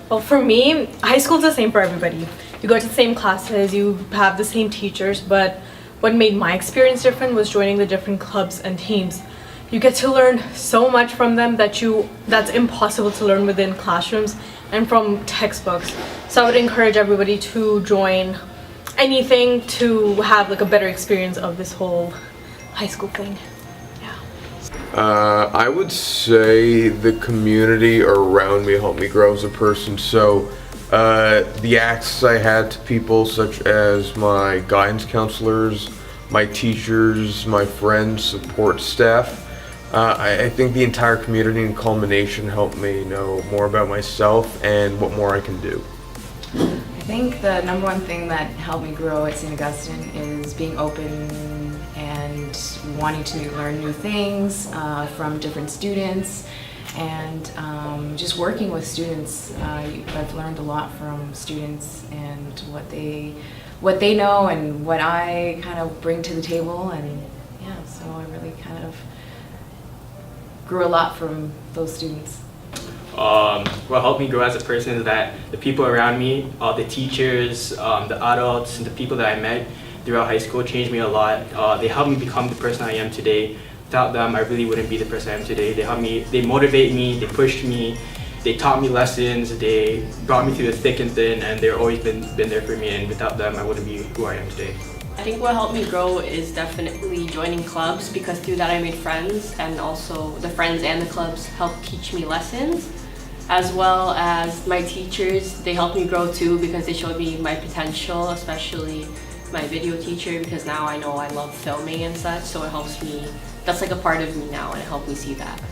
Well, for me, high school's the same for everybody. You go to the same classes, you have the same teachers, but what made my experience different was joining the different clubs and teams. You get to learn so much from them that's impossible to learn within classrooms and from textbooks. So I would encourage everybody to join anything to have like a better experience of this whole high school thing. I would say the community around me helped me grow as a person. So the access I had to people such as my guidance counselors, my teachers, my friends, support staff. I think the entire community in culmination helped me know more about myself and what more I can do. I think the number one thing that helped me grow at St. Augustine is being open and wanting to learn new things from different students, and just working with students. I've learned a lot from students and what they know and what I kind of bring to the table, and yeah, so I really kind of grew a lot from those students. What helped me grow as a person is that the people around me, the teachers, the adults, and the people that I met throughout high school changed me a lot. They helped me become the person I am today. Without them, I really wouldn't be the person I am today. They motivate me, they pushed me, they taught me lessons, they brought me through the thick and thin, and they've always been there for me, and without them, I wouldn't be who I am today. I think what helped me grow is definitely joining clubs, because through that I made friends, and also the friends and the clubs helped teach me lessons, as well as my teachers. They helped me grow too, because they showed me my potential, especially my video teacher, because now I know I love filming and such, so it helps me. That's like a part of me now, and it helped me see that.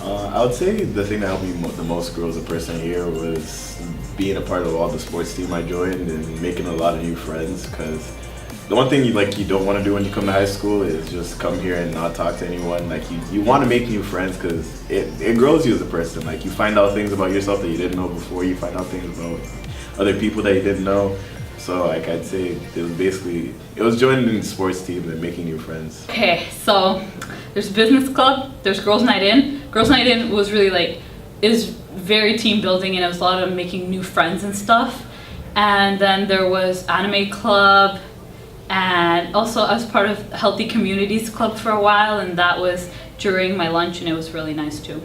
I would say the thing that helped me the most grow as a person here was being a part of all the sports team I joined and making a lot of new friends, because the one thing you don't want to do when you come to high school is just come here and not talk to anyone. Like you want to make new friends, because it grows you as a person. Like you find out things about yourself that you didn't know before. You find out things about other people that you didn't know. So like I'd say it was joining in the sports team and making new friends. Okay, so there's business club, there's girls night in. Girls night in was really is very team building, and it was a lot of making new friends and stuff. And then there was anime club, and also I was part of Healthy Communities Club for a while, and that was during my lunch, and it was really nice too.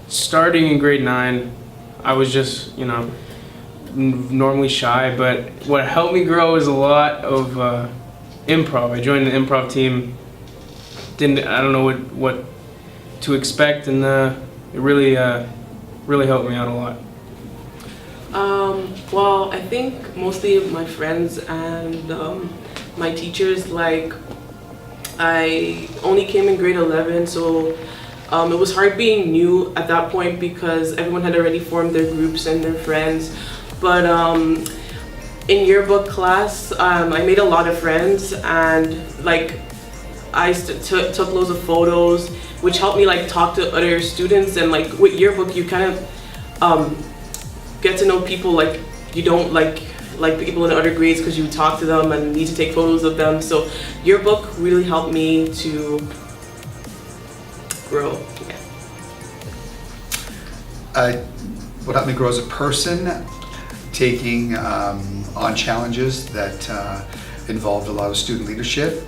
Starting in grade 9, I was just, normally shy, but what helped me grow is a lot of improv. I joined the improv team. I don't know what to expect, and it really helped me out a lot. Well, I think mostly my friends and my teachers. Like, I only came in grade 11, so it was hard being new at that point because everyone had already formed their groups and their friends. But in yearbook class, I made a lot of friends, and I took loads of photos, which helped me talk to other students. And with yearbook, you kind of get to know people you don't like people in other grades, because you talk to them and need to take photos of them. So yearbook really helped me to grow. What helped me grow as a person, taking on challenges that involved a lot of student leadership,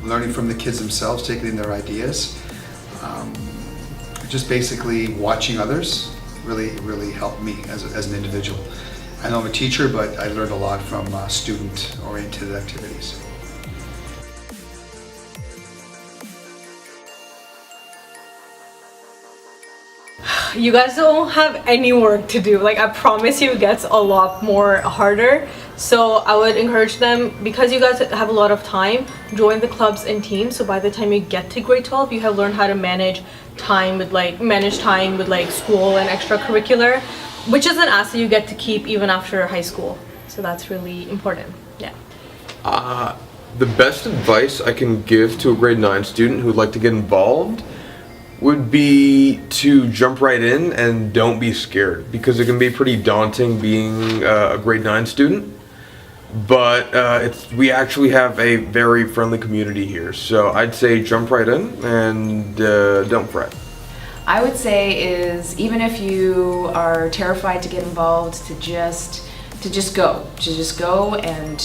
learning from the kids themselves, taking in their ideas, just basically watching others really helped me as an individual. I know I'm a teacher, but I learned a lot from student-oriented activities. You guys don't have any work to do. I promise you, it gets a lot more harder. So I would encourage them, because you guys have a lot of time, join the clubs and teams. So by the time you get to grade 12, you have learned how to manage time with school and extracurricular, which is an asset you get to keep even after high school. So that's really important. Yeah. The best advice I can give to a grade 9 student who would like to get involved would be to jump right in and don't be scared, because it can be pretty daunting being a grade 9 student. But we actually have a very friendly community here, so I'd say jump right in and don't fret. I would say is, even if you are terrified to get involved, to just go and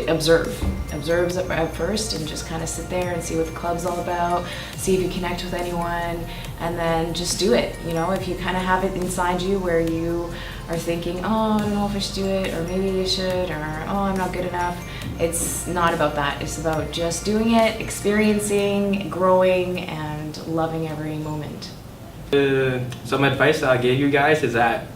observe at first, and just kind of sit there and see what the club's all about, see if you connect with anyone, and then just do it. You know, if you kind of have it inside you where you are thinking, oh, I don't know if I should do it, or maybe I should, or oh, I'm not good enough. It's not about that. It's about just doing it, experiencing, growing, and loving every moment. Some advice that I'll give you guys is that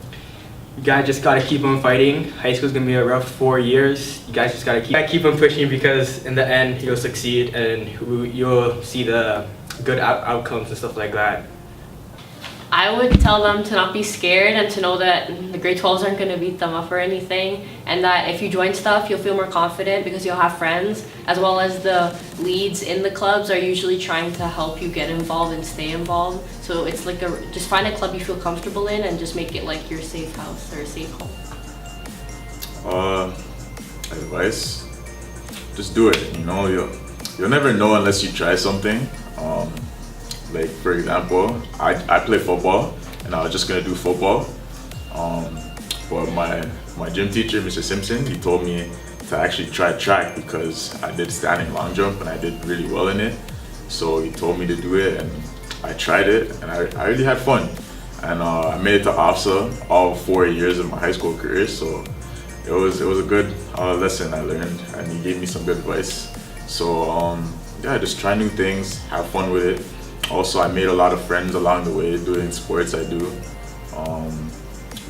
you guys just gotta keep on fighting. High school's gonna be a rough 4 years. You guys just gotta keep on pushing, because in the end you'll succeed and you'll see the good outcomes and stuff like that. I would tell them to not be scared and to know that the grade 12s aren't going to beat them up or anything, and that if you join stuff you'll feel more confident because you'll have friends, as well as the leads in the clubs are usually trying to help you get involved and stay involved. So it's like just find a club you feel comfortable in and just make it like your safe house or a safe home. Advice, just do it. You know, you'll never know unless you try something. Like, for example, I play football, and I was just gonna do football. But my gym teacher, Mr. Simpson, he told me to actually try track because I did standing long jump and I did really well in it. So he told me to do it, and I tried it, and I really had fun. And I made it to OFSA all 4 years of my high school career. So it was a good lesson I learned, and he gave me some good advice. So yeah, just try new things, have fun with it. Also, I made a lot of friends along the way doing sports I do.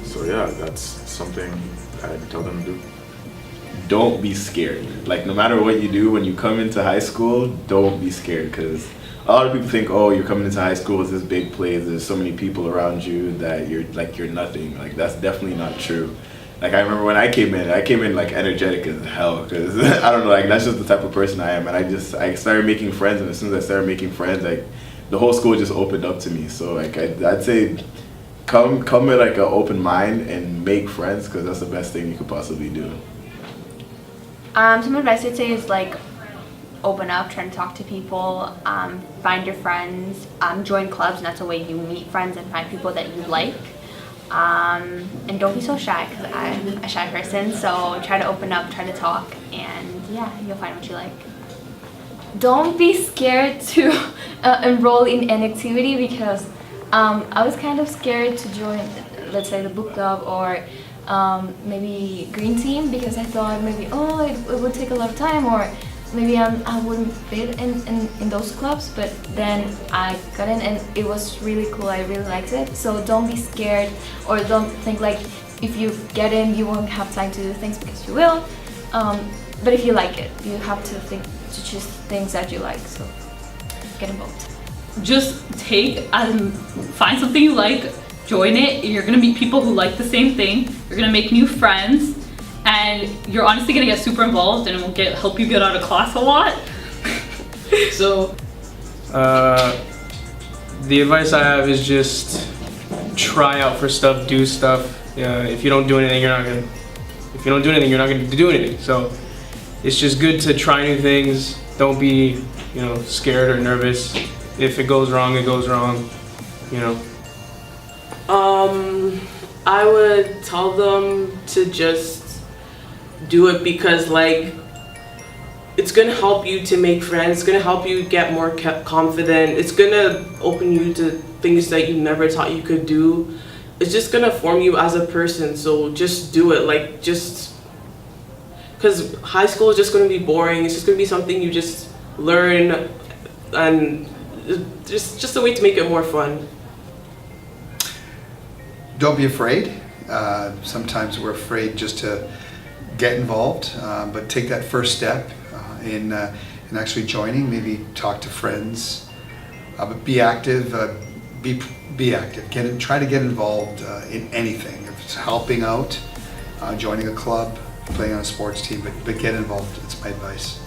So yeah, that's something I'd tell them to do. Don't be scared. Like, no matter what you do, when you come into high school, don't be scared, because a lot of people think, oh, you're coming into high school with this big place, there's so many people around you that you're nothing. Like, that's definitely not true. Like, I remember when I came in like energetic as hell, because I don't know, like, that's just the type of person I am. And I started making friends, and as soon as I started making friends, like, the whole school just opened up to me. So like, I'd say come with like an open mind and make friends, because that's the best thing you could possibly do. Some advice I'd say is like open up, try to talk to people, find your friends, join clubs, and that's a way you meet friends and find people that you like. And don't be so shy, because I'm a shy person, so try to open up, try to talk, and yeah, you'll find what you like. Don't be scared to enroll in an activity, because I was kind of scared to join, let's say, the book club or maybe green team, because I thought maybe, oh, it would take a lot of time, or maybe I wouldn't fit in those clubs. But then I got in and it was really cool. I really liked it. So don't be scared, or don't think like if you get in you won't have time to do things, because you will. But if you like it, you have to think to choose things that you like, so get involved. Just find something you like, join it. You're gonna meet people who like the same thing. You're gonna make new friends, and you're honestly gonna get super involved, and it will help you get out of class a lot. So, the advice I have is just try out for stuff, do stuff. If you don't do anything, you're not gonna do anything. So it's just good to try new things. Don't be, scared or nervous. If it goes wrong, it goes wrong. I would tell them to just do it, because like it's gonna help you to make friends. It's gonna help you get more confident. It's gonna open you to things that you never thought you could do. It's just gonna form you as a person. So just do it. Like, just because high school is just gonna be boring. It's just gonna be something you just learn, and just a way to make it more fun. Don't be afraid. Sometimes we're afraid just to get involved, but take that first step in actually joining. Maybe talk to friends, but be active. Be active. Try to get involved in anything. If it's helping out, joining a club, playing on a sports team, but get involved. It's my advice.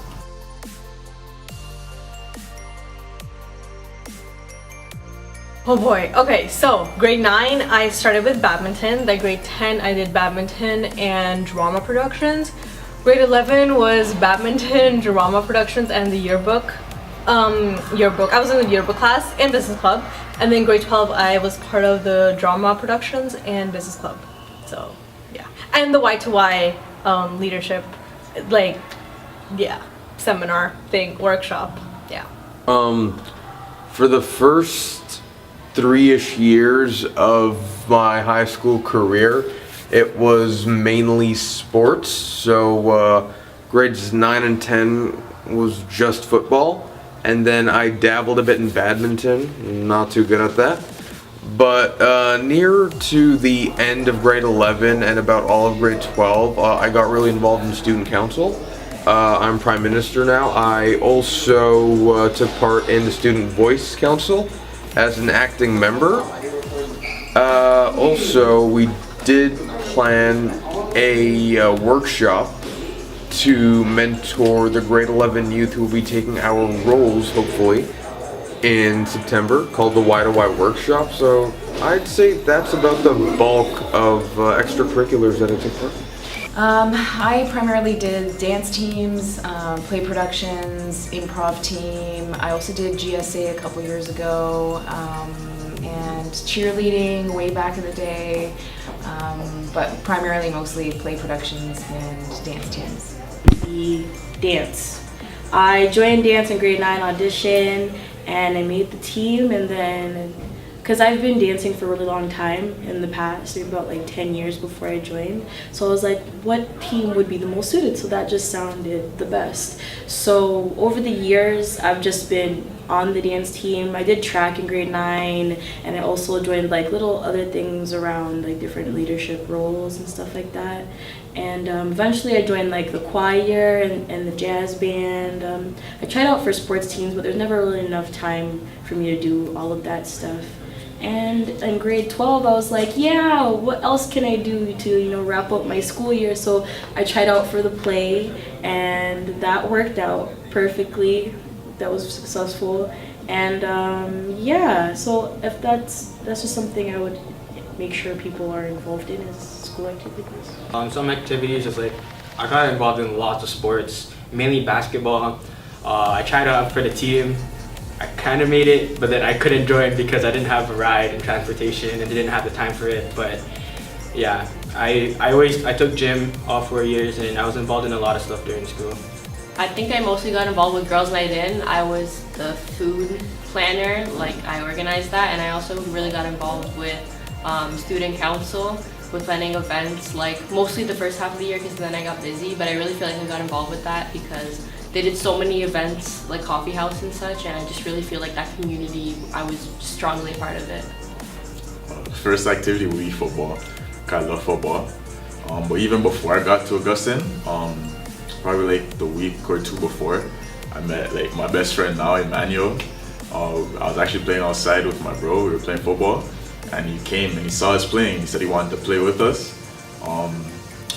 Oh boy. Okay, so grade 9 I started with badminton, then grade 10 I did badminton and drama productions. Grade 11 was badminton, drama productions, and the yearbook. yearbook. I was in the yearbook class and business club, and then grade 12 I was part of the drama productions and business club. So yeah, and the Y2Y leadership, like seminar thing, workshop. Yeah. For the first 3-ish years of my high school career, it was mainly sports. So grades 9 and 10 was just football, and then I dabbled a bit in badminton. Not too good at that. But near to the end of grade 11 and about all of grade 12, I got really involved in student council. I'm Prime Minister now. I also took part in the Student Voice Council as an acting member. Also, we did plan a workshop to mentor the grade 11 youth who will be taking our roles, hopefully, in September, called the Y2Y Workshop. So I'd say that's about the bulk of extracurriculars that I took part in. I primarily did dance teams, play productions, improv team. I also did GSA a couple years ago, and cheerleading way back in the day, but primarily mostly play productions and dance teams. Dance. I joined dance in grade 9 audition, and I made the team, and then because I've been dancing for a really long time in the past, about like 10 years before I joined. So I was like, what team would be the most suited? So that just sounded the best. So over the years, I've just been on the dance team. I did track in grade 9, and I also joined like little other things around like different leadership roles and stuff like that. And eventually I joined like the choir and the jazz band. I tried out for sports teams, but there's never really enough time for me to do all of that stuff. And in grade 12, I was like, yeah, what else can I do to, wrap up my school year? So I tried out for the play, and that worked out perfectly. That was successful. And so if that's just something I would make sure people are involved in, is school activities. Some activities is like, I got involved in lots of sports, mainly basketball. I tried out for the team. I kind of made it, but then I couldn't join because I didn't have a ride and transportation and didn't have the time for it. But yeah, I took gym all 4 years, and I was involved in a lot of stuff during school. I think I mostly got involved with Girls Night In. I was the food planner, like I organized that, and I also really got involved with student council, with planning events, like mostly the first half of the year because then I got busy, but I really feel like I got involved with that because they did so many events like coffee house and such, and I just really feel like that community, I was strongly a part of it. First activity would be football. I love football. But even before I got to Augustine, probably like the week or 2 before, I met like my best friend now, Emmanuel. I was actually playing outside with my bro. We were playing football, and he came and he saw us playing. He said he wanted to play with us.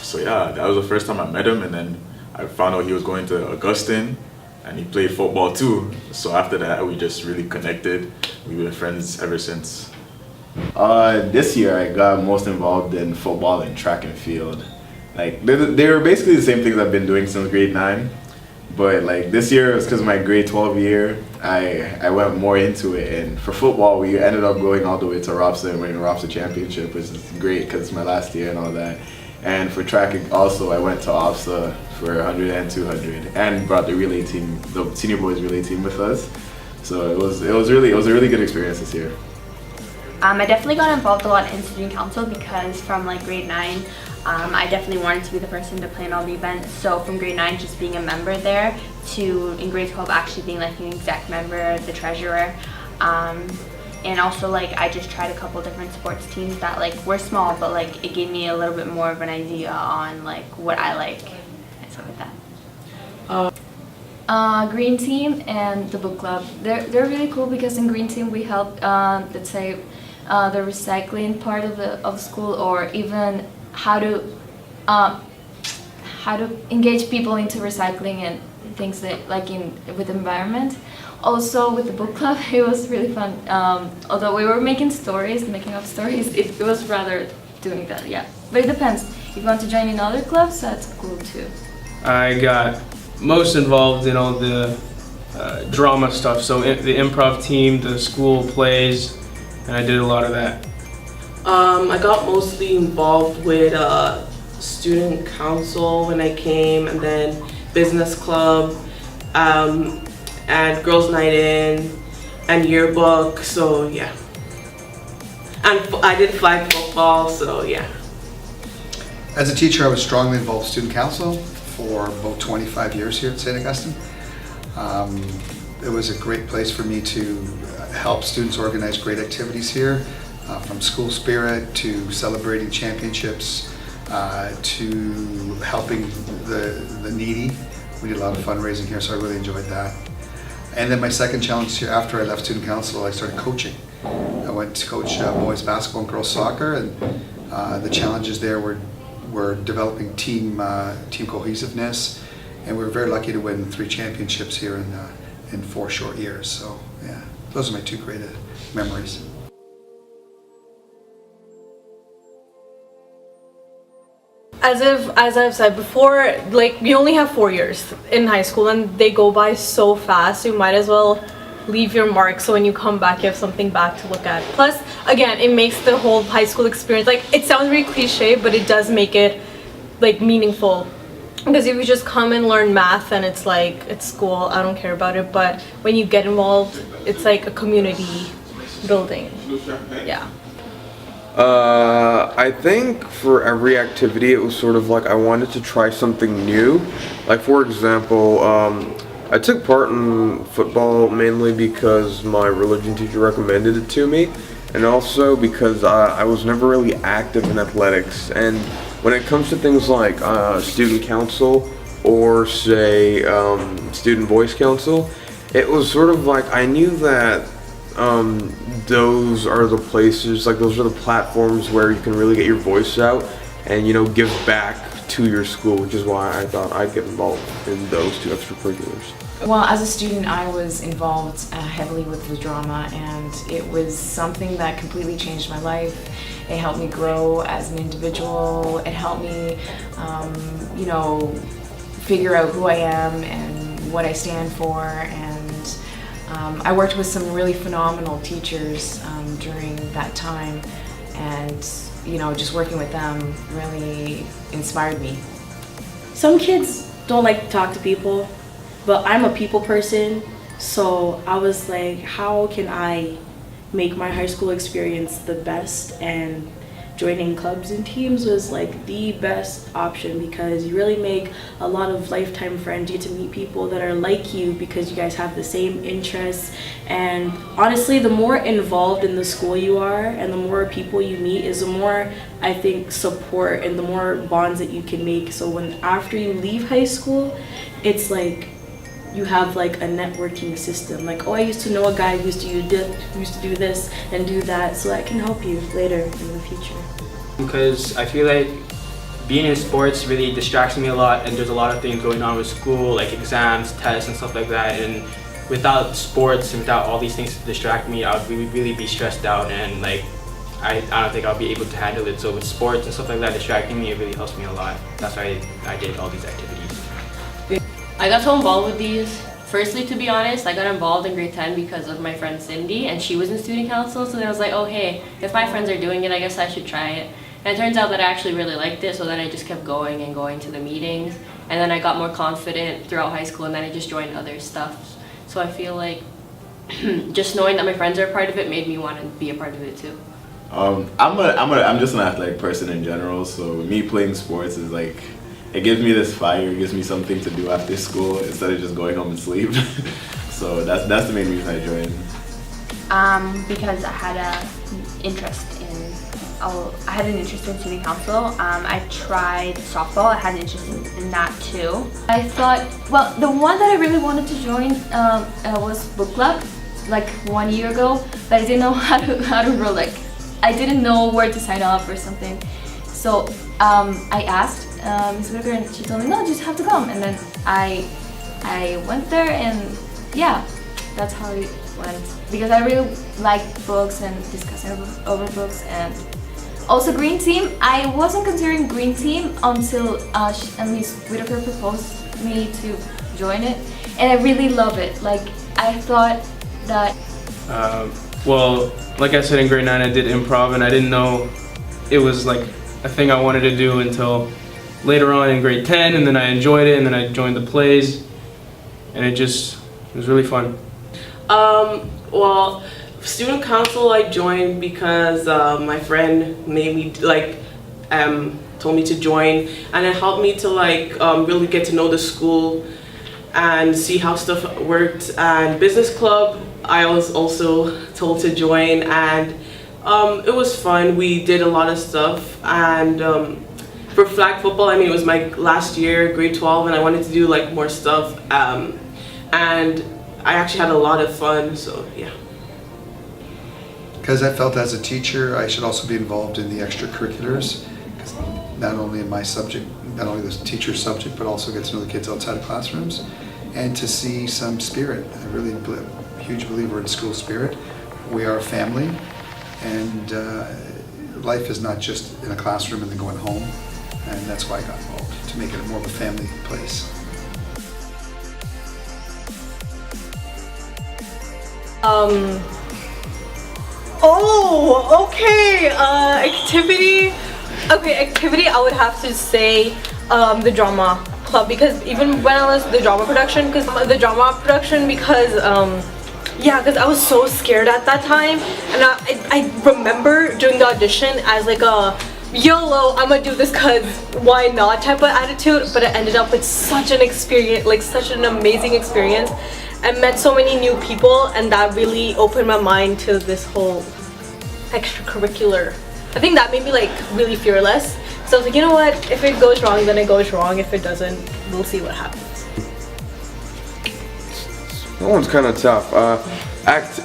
So yeah, that was the first time I met him, and then I found out he was going to Augustine, and he played football too. So after that, we just really connected. We've been friends ever since. This year, I got most involved in football and track and field. Like they were basically the same things I've been doing since grade 9, but like this year, it's because of my grade 12 year, I went more into it. And for football, we ended up going all the way to ROPSA and winning the ROPSA championship, which is great because it's my last year and all that. And for track also, I went to OPSA for 100 and 200 and brought the relay team, the senior boys relay team with us. So it was a really good experience this year. I definitely got involved a lot in student council because from like grade 9, I definitely wanted to be the person to plan all the events. So from grade 9, just being a member there, to in grade 12 actually being like an exec member, the treasurer. And also like I just tried a couple different sports teams that like were small, but like it gave me a little bit more of an idea on like what I like and stuff like that. Green team and the book club. They're really cool because in green team we help let's say the recycling part of the school, or even how to engage people into recycling and things that like with the environment. Also with the book club, it was really fun. Although we were making up stories, it was rather doing that, yeah. But it depends. If you want to join in other clubs, that's cool too. I got most involved in all the drama stuff. So the improv team, the school plays, and I did a lot of that. I got mostly involved with student council when I came, and then business club, and girls' night in, and yearbook. So yeah, and I did flag football. So yeah. As a teacher, I was strongly involved with student council for about 25 years here at St. Augustine. It was a great place for me to help students organize great activities here, from school spirit to celebrating championships, to helping the needy. We did a lot of fundraising here, so I really enjoyed that. And then my second challenge here, after I left student council, I started coaching. I went to coach boys basketball and girls soccer, and the challenges there were developing team cohesiveness, and we were very lucky to win 3 championships here in 4 short years. So yeah, those are my 2 great memories. As I've said before, like, you only have 4 years in high school and they go by so fast. You might as well leave your mark so when you come back you have something back to look at. Plus, again, it makes the whole high school experience, like, it sounds very cliche, but it does make it like meaningful. Because if you just come and learn math and it's like, it's school, I don't care about it, but when you get involved, it's like a community building. Yeah. I think for every activity it was sort of like I wanted to try something new. Like, for example, I took part in football mainly because my religion teacher recommended it to me, and also because I was never really active in athletics. And when it comes to things like student council or say student voice council, it was sort of like I knew that those are the places, like those are the platforms where you can really get your voice out and, you know, give back to your school, which is why I thought I'd get involved in those 2 extracurriculars. Well, as a student, I was involved heavily with the drama, and it was something that completely changed my life. It helped me grow as an individual. It helped me, you know, figure out who I am and what I stand for. And I worked with some really phenomenal teachers during that time, and you know, just working with them really inspired me. Some kids don't like to talk to people, but I'm a people person, so I was like, how can I make my high school experience the best? And joining clubs and teams was like the best option, because you really make a lot of lifetime friends. You get to meet people that are like you because you guys have the same interests. And honestly, the more involved in the school you are and the more people you meet is the more, I think, support and the more bonds that you can make. So when after you leave high school, it's like you have like a networking system. Like, oh, I used to know a guy who used to do this and do that, so that can help you later in the future. Because I feel like being in sports really distracts me a lot, and there's a lot of things going on with school, like exams, tests, and stuff like that. And without sports and without all these things to distract me, I would really be stressed out, and like I don't think I'll be able to handle it. So with sports and stuff like that distracting me, it really helps me a lot. That's why I did all these activities. I got so involved with these. Firstly, to be honest, I got involved in grade 10 because of my friend Cindy, and she was in student council, so then I was like, oh hey, if my friends are doing it, I guess I should try it. And it turns out that I actually really liked it, so then I just kept going and going to the meetings, and then I got more confident throughout high school, and then I just joined other stuff. So I feel like just knowing that my friends are a part of it made me want to be a part of it too. I'm just an athletic person in general, so me playing sports is like, it gives me this fire, it gives me something to do after school instead of just going home and sleep. So that's the main reason I joined. Because I had an interest in student council. I tried softball. I had an interest in that too. I thought, well, the one that I really wanted to join was book club, like 1 year ago, but I didn't know how to roll. Like, I didn't know where to sign up or something. So I asked Ms. Whitaker, and she told me, no, just have to come. And then I went there, and yeah, that's how it went. Because I really like books and discussing over books. And also Green Team. I wasn't considering Green Team until Ms. Whitaker proposed me to join it, and I really love it. Like, I thought that... Well, like I said, in grade 9 I did improv, and I didn't know it was like a thing I wanted to do until later on in grade 10, and then I enjoyed it, and then I joined the plays, and it was really fun. Well, student council I joined because my friend made me told me to join, and it helped me to really get to know the school and see how stuff worked. And business club I was also told to join, and it was fun. We did a lot of stuff, and for flag football, I mean, it was my last year, grade 12, and I wanted to do more stuff, and I actually had a lot of fun, so yeah. Because I felt as a teacher, I should also be involved in the extracurriculars, because not only in my subject, not only the teacher's subject, but also get to know the kids outside of classrooms, and to see some spirit. I'm really a huge believer in school spirit. We are a family, and life is not just in a classroom and then going home, and that's why I got involved, to make it more of a family place. Oh, okay, activity. Okay, activity, I would have to say the drama club, because even when I was the drama production, because I was so scared at that time, and I remember doing the audition as like a YOLO, I'm gonna do this cause why not type of attitude, but it ended up with such an experience, such an amazing experience. I met so many new people, and that really opened my mind to this whole extracurricular. I think that made me really fearless. So I was like, you know what, if it goes wrong, then it goes wrong. If it doesn't, we'll see what happens. That one's kind of tough.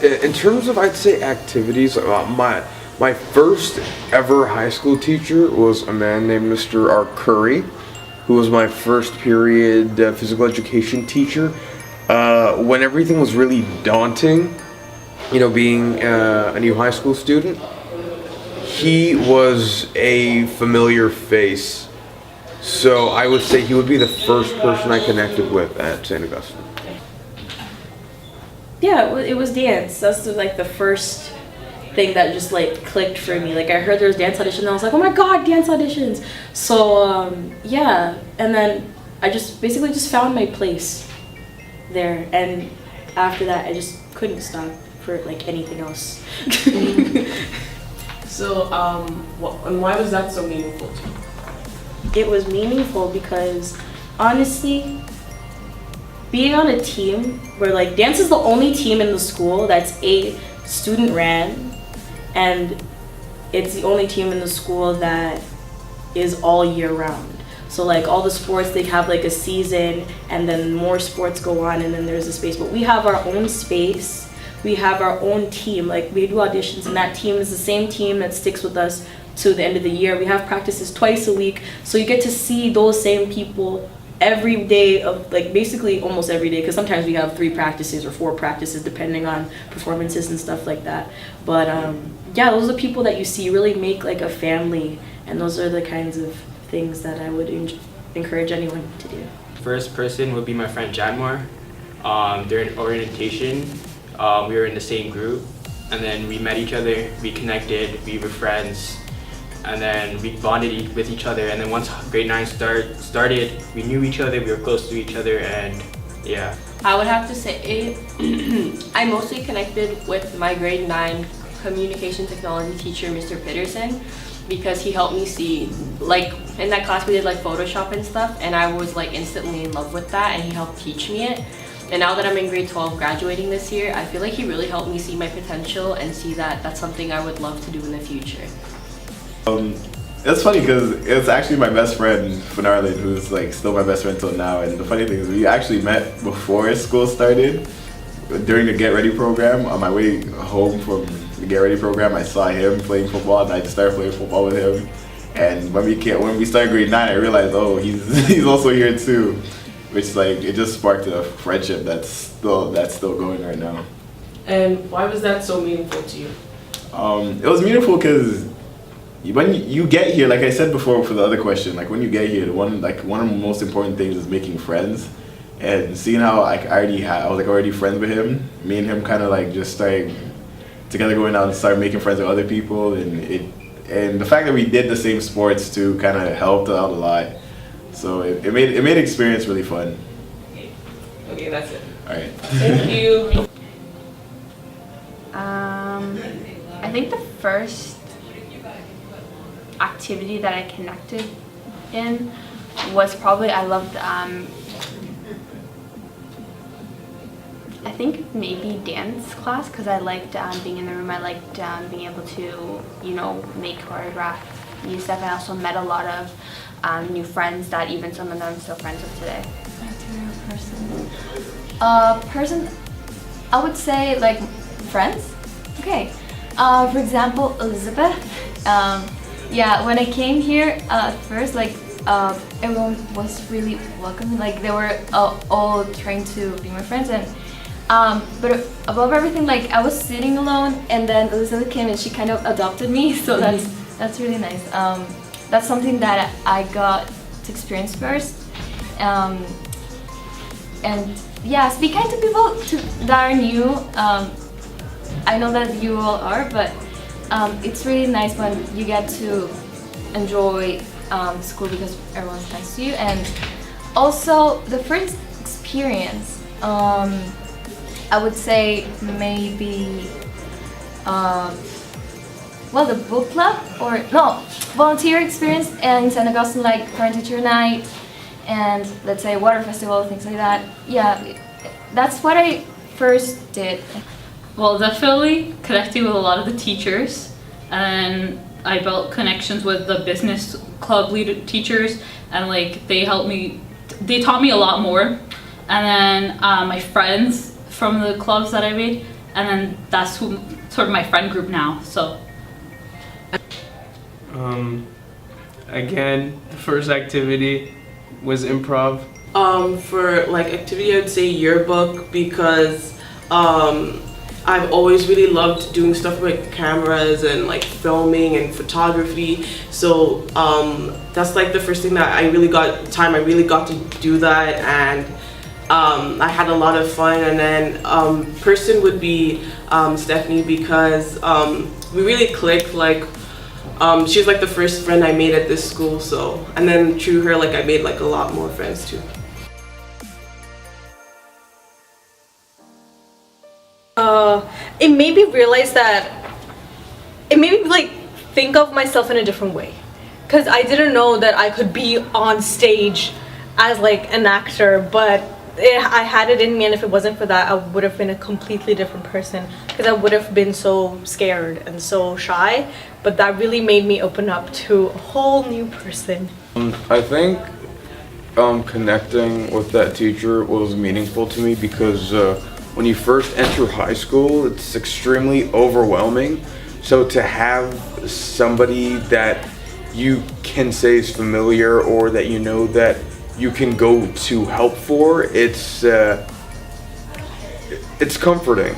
In terms of, I'd say, activities, my first ever high school teacher was a man named Mr. R. Curry, who was my first period physical education teacher. When everything was really daunting, being a new high school student, he was a familiar face. So I would say he would be the first person I connected with at St. Augustine. Yeah, it was dance. That's the first thing that just clicked for me. I heard there was dance auditions, and I was like, oh my god, dance auditions. So yeah, and then I just basically found my place there, and after that I just couldn't stop for anything else. So and why was that so meaningful to you? It was meaningful because honestly, being on a team where dance is the only team in the school that's student ran, and it's the only team in the school that is all year round. So all the sports, they have a season, and then more sports go on, and then there's a space. But we have our own space. We have our own team. We do auditions, and that team is the same team that sticks with us to the end of the year. We have practices twice a week, so you get to see those same people every day of basically almost every day, because sometimes we have 3 practices or 4 practices depending on performances and stuff like that. But yeah, those are the people that you see really make a family, and those are the kinds of things that I would encourage anyone to do. First person would be my friend Janmore. During orientation, we were in the same group, and then we met each other, we connected, we were friends, and then we bonded with each other. And then once grade 9 started, we knew each other, we were close to each other, and yeah. I would have to say I mostly connected with my grade 9 communication technology teacher, Mr. Peterson, because he helped me see, in that class we did Photoshop and stuff, and I was instantly in love with that, and he helped teach me it. And now that I'm in grade 12 graduating this year, I feel like he really helped me see my potential and see that that's something I would love to do in the future. It's funny because it's actually my best friend, Finarlin, who's still my best friend till now. And the funny thing is we actually met before school started, during the Get Ready program. On my way home from the Get Ready program, I saw him playing football, and I just started playing football with him. And when we started grade 9, I realized, oh, he's also here too, which it just sparked a friendship that's still going right now. And why was that so meaningful to you? It was meaningful because when you get here, like I said before for the other question, when you get here, one of the most important things is making friends. And seeing how like I was like already friends with him, me and him kind of like just started together going out and started making friends with other people, and the fact that we did the same sports too kind of helped out a lot. So it made experience really fun. Okay, that's it. All right. Thank you. I think the first activity that I connected in was probably I loved I think maybe dance class, because I liked being in the room. I liked being able to, you know, make choreograph new stuff. I also met a lot of new friends that even some of them I'm still friends with today. Person, I would say like friends. Okay. For example, Elizabeth. Yeah, when I came here at first, like everyone was really welcoming. Like they were all trying to be my friends, and but above everything, like I was sitting alone, and then Elizabeth came and she kind of adopted me. So that's really nice. That's something that I got to experience first. And yes, be kind to people that are new. I know that you all are, but it's really nice when you get to enjoy school because everyone's nice to you. And also the first experience, I would say maybe well, the book club, or no, volunteer experience in St. Augustine, like parent-teacher night and let's say water festival, things like that. Yeah, that's what I first did. Well, definitely connecting with a lot of the teachers, and I built connections with the business club leader teachers, and like they helped me, they taught me a lot more. And then my friends from the clubs that I made, and then that's who sort of my friend group now. So again, the first activity was improv. For like activity, I'd say yearbook, because I've always really loved doing stuff with cameras and like filming and photography. So that's like the first thing that I really got to do that, and I had a lot of fun. And then person would be Stephanie, because we really clicked. Like she was like the first friend I made at this school. So, and then through her, like I made like a lot more friends too. It made me realize that it made me like think of myself in a different way, because I didn't know that I could be on stage as like an actor, but I had it in me, and if it wasn't for that, I would have been a completely different person, because I would have been so scared and so shy. But that really made me open up to a whole new person. I think connecting with that teacher was meaningful to me, because when you first enter high school, it's extremely overwhelming. So to have somebody that you can say is familiar, or that you know that you can go to help for, it's comforting.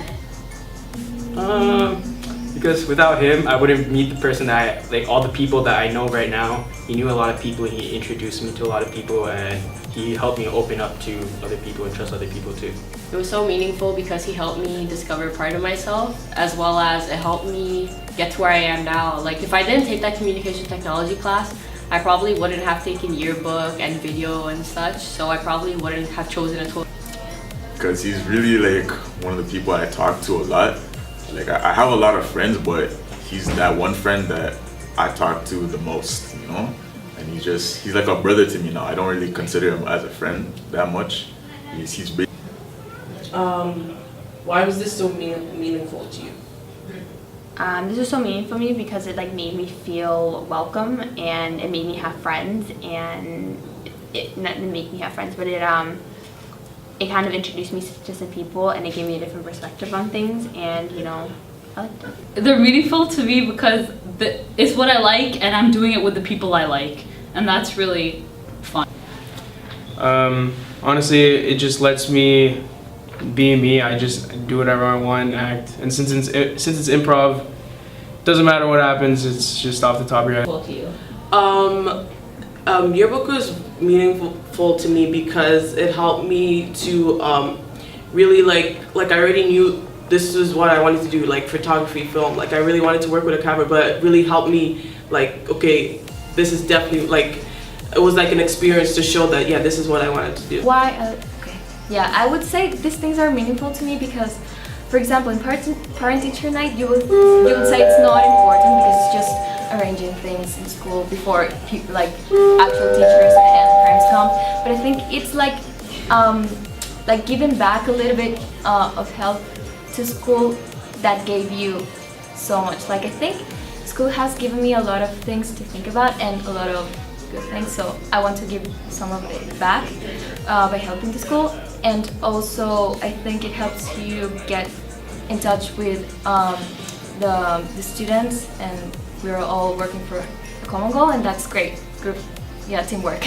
Because without him, I wouldn't meet the person that like all the people that I know right now. He knew a lot of people, he introduced me to a lot of people, and he helped me open up to other people and trust other people too. It was so meaningful because he helped me discover part of myself, as well as it helped me get to where I am now. Like if I didn't take that communication technology class, I probably wouldn't have taken yearbook and video and such, so I probably wouldn't have chosen a total. Because he's really like one of the people I talk to a lot. Like I have a lot of friends, but he's that one friend that I talk to the most, you know? And he's like a brother to me now. I don't really consider him as a friend that much. He's big. Why was this so meaningful to you? This was so meaningful for me because it like made me feel welcome, and it made me have friends, and it not make me have friends, but it kind of introduced me to some people, and it gave me a different perspective on things, and you know, I liked it. they're meaningful to me because it's what I like, and I'm doing it with the people I like, and that's really fun. Honestly, it just lets me be me. I just do whatever I want and act. And since it's improv, doesn't matter what happens. It's just off the top of your head. To you. Yearbook was meaningful to me because it helped me to really like I already knew this is what I wanted to do, like photography, film. Like I really wanted to work with a camera, but it really helped me like, okay, this is definitely like, it was like an experience to show that, yeah, this is what I wanted to do. Why? Okay. Yeah, I would say these things are meaningful to me because, for example, in parent-teacher night, you would say it's not important because it's just arranging things in school before like actual teachers and parents come. But I think it's like giving back a little bit of help to school that gave you so much. Like I think school has given me a lot of things to think about and a lot of good things, so I want to give some of it back by helping the school. And also I think it helps you get in touch with the students, and we're all working for a common goal, and that's great. Group, yeah, teamwork.